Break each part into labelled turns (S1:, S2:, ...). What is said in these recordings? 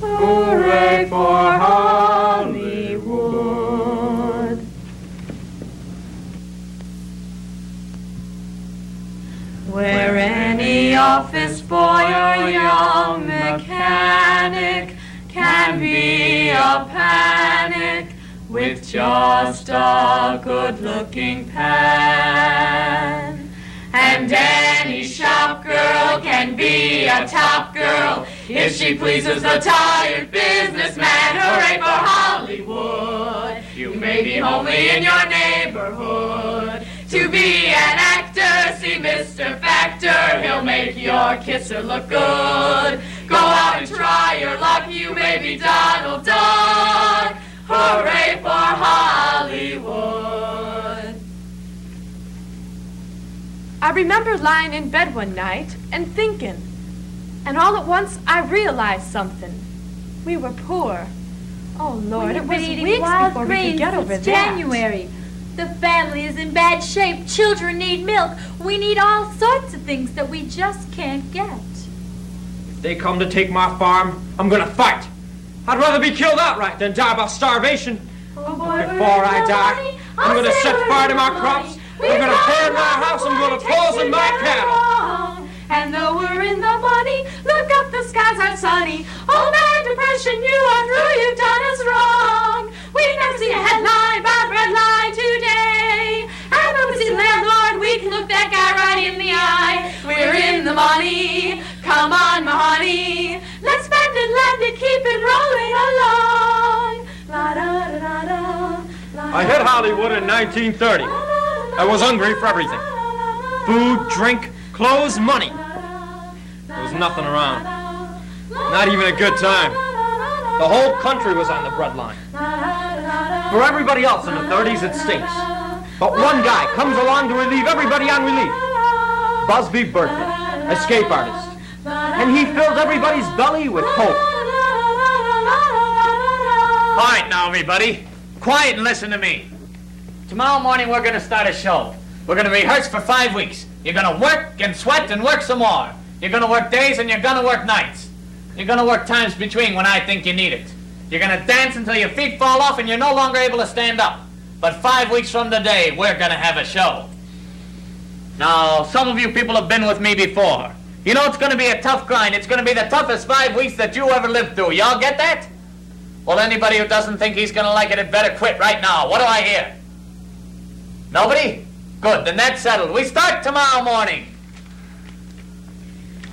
S1: Hooray for Hollywood. Where any office boy or young mechanic can be a panic with just a good-looking pen. And any shop girl can be a top girl if she pleases the tired businessman. Hooray for Hollywood! You may be homely in your neighborhood. To be an actor, see Mr. Factor. He'll make your kisser look good. Go out and try your luck. You may be Donald Duck. Hooray for Hollywood!
S2: I remember lying in bed one night and thinking, and all at once I realized something. We were poor. Oh, Lord, it was weeks before we could get over that.
S3: January. The family is in bad shape. Children need milk. We need all sorts of things that we just can't get.
S4: If they come to take my farm, I'm gonna fight. I'd rather be killed outright than die by starvation.
S3: Oh boy,
S4: before I die, I'm gonna set fire to my crops. I'm gonna burn my house. I'm gonna poison my cattle.
S1: And though we're in the money, look up, the skies are sunny. Oh man, depression, you are through, you've done us wrong. We never see a headline about red line today. And when we see the landlord, we can look that guy right in the eye. We're in the money, come on, my honey. Let's spend it, lend it, keep it rolling along. La da da da da.
S4: I hit Hollywood in 1930. I was hungry for everything. Food, drink, clothes, money. There was nothing around. Not even a good time. The whole country was on the breadline. For everybody else in the 30s, it stinks. But one guy comes along to relieve everybody on relief. Busby Berkeley, escape artist. And he fills everybody's belly with hope.
S5: All right now, everybody. Quiet and listen to me. Tomorrow morning, we're going to start a show. We're going to rehearse for 5 weeks. You're going to work and sweat and work some more. You're going to work days and you're going to work nights. You're going to work times between when I think you need it. You're going to dance until your feet fall off and you're no longer able to stand up. But 5 weeks from today, we're going to have a show. Now, some of you people have been with me before. You know it's going to be a tough grind. It's going to be the toughest 5 weeks that you ever lived through. Y'all get that? Well, anybody who doesn't think he's going to like it had better quit right now. What do I hear? Nobody? Good, then that's settled. We start tomorrow morning.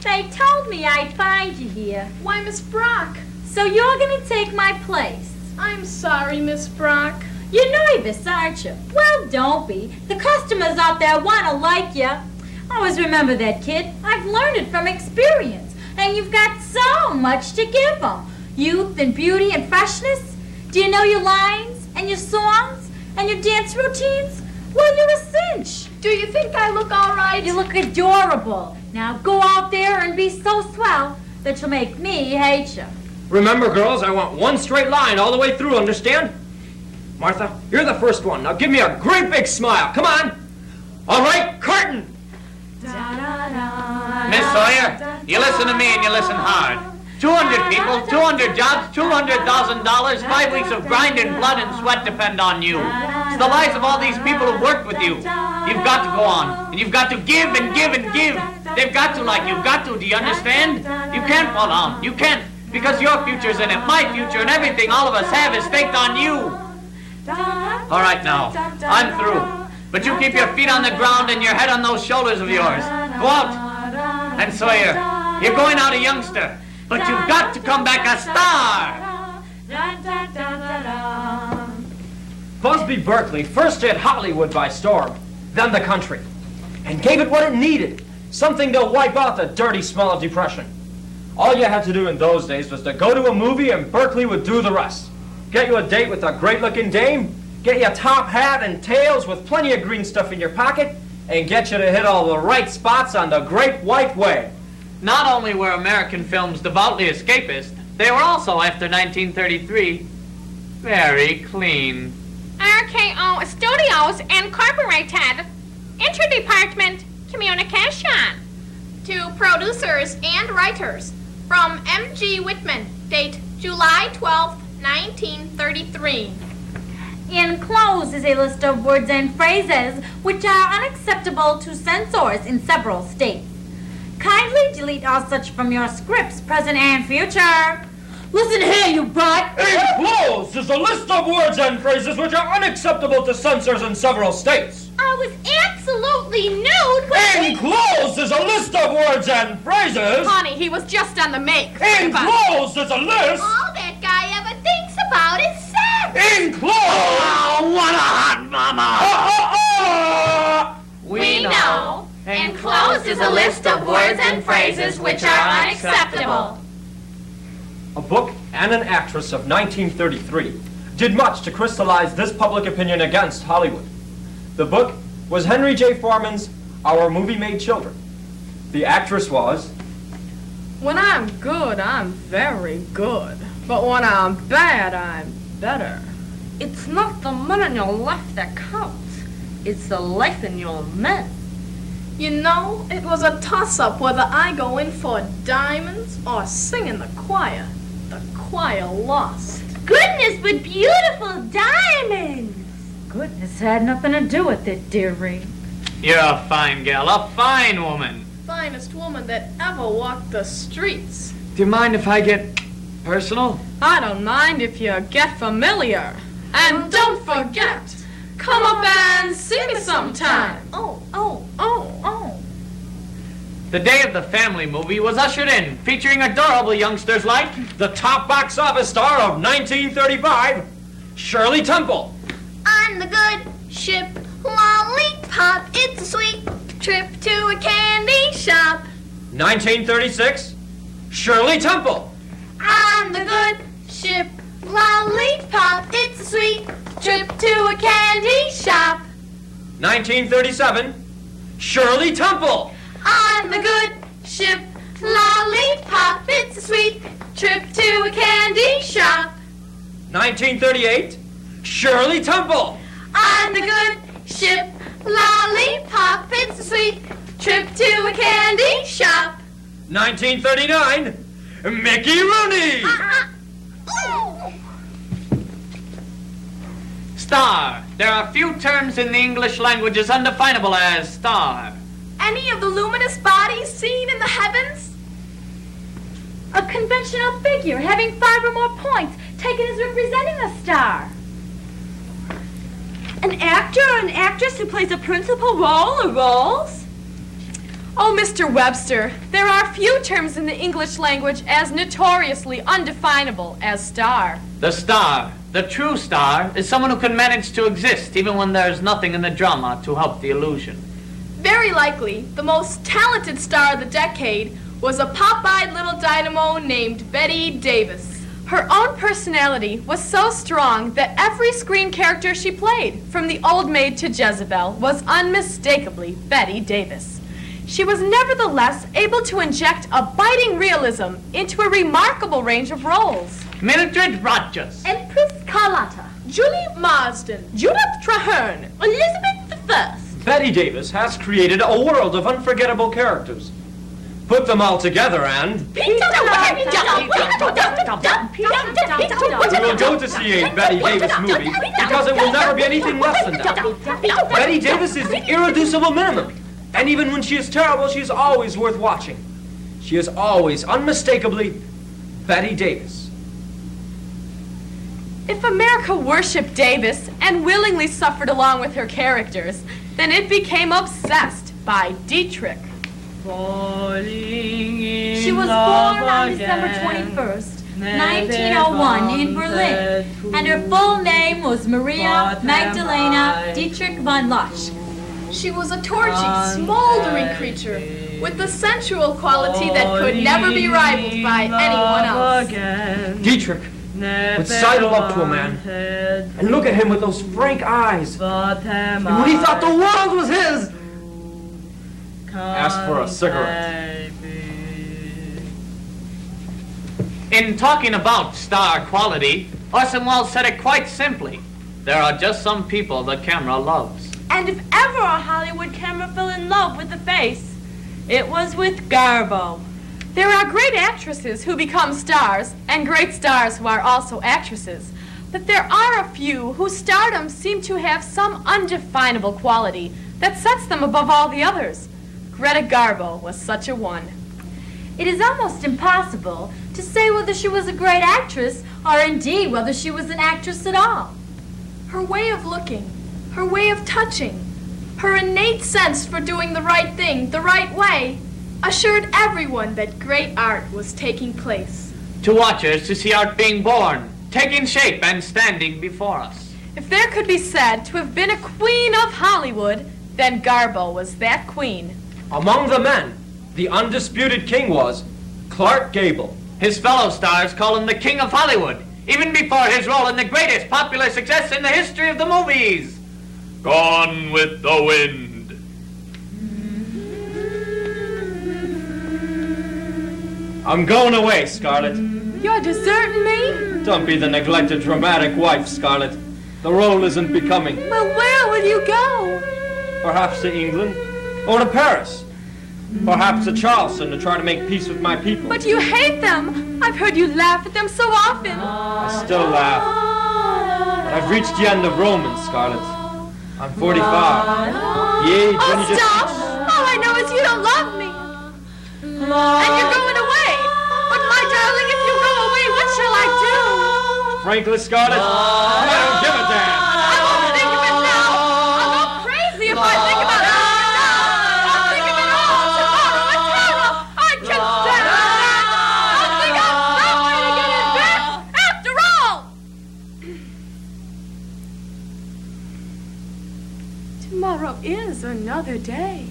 S3: They told me I'd find you here.
S6: Why, Miss Brock?
S3: So you're going to take my place.
S6: I'm sorry, Miss Brock.
S3: You're nervous, aren't you? Well, don't be. The customers out there want to like you. Always remember that, kid. I've learned it from experience. And you've got so much to give them. Youth and beauty and freshness. Do you know your lines and your songs and your dance routines? Well, you're a cinch.
S6: Do you think I look all right?
S3: You look adorable. Now go out there and be so swell that you'll make me hate you.
S4: Remember, girls, I want one straight line all the way through, understand? Martha, you're the first one. Now give me a great big smile. Come on. All right, curtain.
S5: Miss Sawyer, you listen to me and you listen hard. 200 people, 200 jobs, $200,000, 5 weeks of grinding blood and sweat depend on you. It's the lives of all these people who worked with you. You've got to go on, and you've got to give and give and give. They've got to, like you've got to, do you understand? You can't fall down, you can't, because your future's in it, my future, and everything all of us have is staked on you. All right now, I'm through. But you keep your feet on the ground and your head on those shoulders of yours. Go out. And Sawyer, you're going out a youngster. But you've got to come back a star!
S4: Busby Berkeley first hit Hollywood by storm, then the country, and gave it what it needed, something to wipe out the dirty smell of depression. All you had to do in those days was to go to a movie and Berkeley would do the rest. Get you a date with a great-looking dame, get you a top hat and tails with plenty of green stuff in your pocket, and get you to hit all the right spots on the Great White Way.
S5: Not only were American films devoutly escapist, they were also, after 1933, very clean.
S7: RKO Studios Incorporated, Interdepartment Communication.
S6: To producers and writers, from M.G. Whitman, date
S7: July 12th, 1933.
S3: Enclosed is a list of words and phrases which are unacceptable to censors in several states. Kindly delete all such from your scripts, present and future. Listen here, you butt!
S4: Enclosed is a list of words and phrases which are unacceptable to censors in several states.
S7: I was absolutely nude when
S4: Enclosed is a list of words and phrases.
S2: Honey, he was just on the make.
S4: Enclosed is a list.
S7: all that guy ever thinks about is sex.
S4: Enclosed. Oh, what a hot mama!
S7: We know. Enclosed is a list of words and phrases which are unacceptable.
S4: A book and an actress of 1933 did much to crystallize this public opinion against Hollywood. The book was Henry J. Foreman's Our Movie Made Children. The actress was...
S2: When I'm good, I'm very good. But when I'm bad, I'm better.
S1: It's not the money in your life that counts. It's the life in your men.
S6: You know, it was a toss-up whether I go in for diamonds or sing in the choir. The choir lost.
S3: Goodness, but beautiful diamonds! Goodness had nothing to do with it, dearie.
S5: You're a fine gal, a fine woman.
S6: Finest woman that ever walked the streets.
S5: Do you mind if I get personal?
S2: I don't mind if you get familiar. And don't forget, come up and see me sometime.
S6: Oh.
S5: The Day of the Family movie was ushered in, featuring adorable youngsters like
S4: the top box office star of 1935, Shirley Temple.
S7: On the good ship, lollipop, it's a sweet trip to a candy shop.
S4: 1936, Shirley Temple.
S7: On the good ship, lollipop, it's a sweet trip to a candy shop.
S4: 1937, Shirley Temple.
S7: On the good ship, lollipop, it's a sweet trip to a candy shop.
S4: 1938, Shirley Temple.
S7: On the good ship, lollipop, it's a sweet trip to a candy shop.
S4: 1939, Mickey Rooney.
S5: star. There are few terms in the English language as undefinable as star.
S6: Any of the luminous bodies seen in the heavens?
S3: A conventional figure having 5 or more points taken as representing a star. An actor or an actress who plays a principal role or roles?
S2: Oh, Mr. Webster, there are few terms in the English language as notoriously undefinable as star.
S5: The star, the true star, is someone who can manage to exist even when there's nothing in the drama to help the illusion.
S6: Very likely, the most talented star of the decade was a pop-eyed little dynamo named Betty Davis.
S2: Her own personality was so strong that every screen character she played, from the old maid to Jezebel, was unmistakably Betty Davis. She was nevertheless able to inject a biting realism into a remarkable range of roles.
S5: Mildred Rogers.
S3: Empress Carlotta.
S6: Julie Marsden.
S2: Judith Traherne.
S3: Elizabeth I.
S4: Betty Davis has created a world of unforgettable characters. Put them all together and... We will go to see a Betty Davis movie because it will never be anything less than that. Betty Davis is the irreducible minimum. And even when she is terrible, she is always worth watching. She is always, unmistakably, Betty Davis.
S2: If America worshipped Davis and willingly suffered along with her characters, then it became obsessed by Dietrich.
S3: She was born on December 21st, 1901 in Berlin, and her full name was Maria Magdalena Dietrich von Losch.
S6: She was a torchy, smoldering creature with the sensual quality that could never be rivaled by anyone else.
S4: Dietrich would sidle up to a man and look at him with those frank eyes. And when he thought the world was his, asked for a cigarette.
S5: In talking about star quality, Orson Welles said it quite simply. There are just some people the camera loves.
S3: And if ever a Hollywood camera fell in love with a face, it was with Garbo.
S2: There are great actresses who become stars, and great stars who are also actresses. But there are a few whose stardom seem to have some undefinable quality that sets them above all the others. Greta Garbo was such a one.
S3: It is almost impossible to say whether she was a great actress or indeed whether she was an actress at all.
S6: Her way of looking, her way of touching, her innate sense for doing the right thing the right way assured everyone that great art was taking place.
S5: To watchers, to see art being born, taking shape and standing before us.
S2: If there could be said to have been a queen of Hollywood, then Garbo was that queen.
S4: Among the men, the undisputed king was Clark Gable.
S5: His fellow stars call him the King of Hollywood, even before his role in the greatest popular success in the history of the movies. Gone with the Wind.
S4: I'm going away, Scarlett.
S2: You're deserting me?
S4: Don't be the neglected dramatic wife, Scarlett. The role isn't becoming.
S2: Well, where will you go?
S4: Perhaps to England or to Paris. Perhaps to Charleston to try to make peace with my people.
S2: But you hate them. I've heard you laugh at them so often.
S4: I still laugh. But I've reached the end of Romance, Scarlett. I'm 45. Yeah,
S2: Oh, stop! All I know is you don't love me. And you're going away. But my darling, if you go away, what shall I do?
S4: Frankly, Scarlett, I don't give a damn.
S2: I won't think of it now. I'll go crazy if I think about it now. I'll think of it all tomorrow and tomorrow. I can stand that. I'll think I'll some way to get in bed. After all. Tomorrow is another day.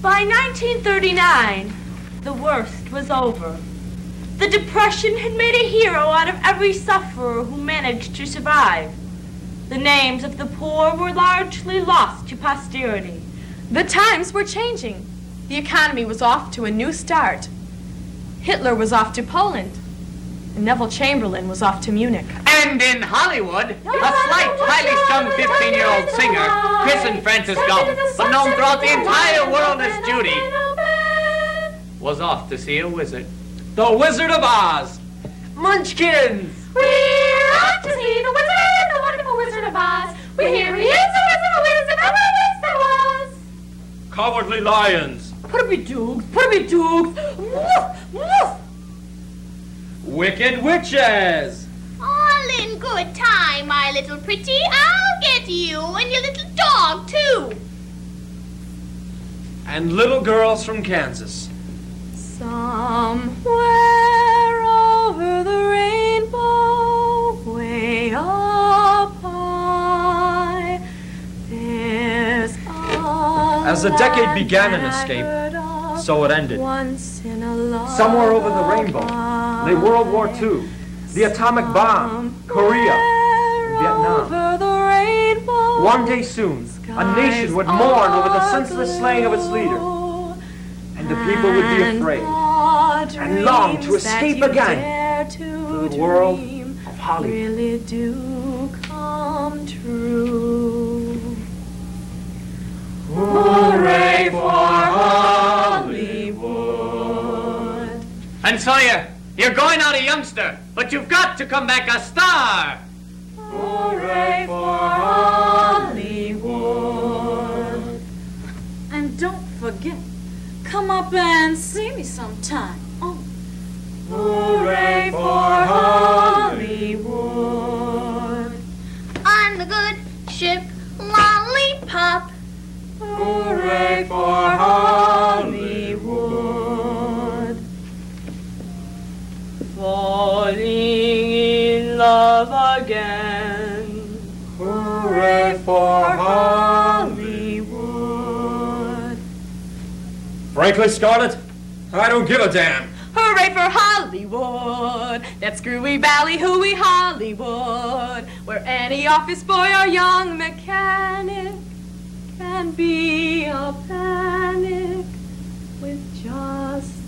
S1: By 1939, the worst was over. The Depression had made a hero out of every sufferer who managed to survive. The names of the poor were largely lost to posterity.
S2: The times were changing. The economy was off to a new start. Hitler was off to Poland. And Neville Chamberlain was off to Munich.
S5: And in Hollywood, a slight, highly strung 15-year-old singer, christened Frances Gump, but known throughout the entire world as Judy, was off to see a wizard.
S4: The Wizard of Oz. Munchkins.
S7: We're off to see the wizard, the wonderful Wizard of Oz. Here he is, the wizard of Oz, there was.
S4: Cowardly lions.
S3: Put-a-be-doogs, woof, woof.
S4: Wicked witches.
S7: All in good time, my little pretty. I'll get you and your little dog, too.
S4: And little girls from Kansas.
S2: Somewhere over the rainbow, way up high, there's a
S4: As the decade began an escape, so it ended. Somewhere over the rainbow lay World War II, the atomic bomb, Korea, and Vietnam. One day soon, a nation would mourn over the senseless slaying of its leader, and the people would be afraid and long to escape again to the world of Hollywood.
S2: Really do come true.
S4: Hooray for Hollywood!
S5: And so you're going out a youngster, but you've got to come back a star.
S2: Hooray for Hollywood.
S3: And don't forget, come up and see me sometime. Oh.
S2: Hooray for Hollywood.
S7: On the good ship Lollipop.
S2: Hooray for Hollywood. Falling in love again.
S4: Hooray for
S2: Hollywood.
S4: Frankly, Scarlett, I don't give a damn.
S2: Hooray for Hollywood, that screwy ballyhooey Hollywood, where any office boy or young mechanic can be a panic with just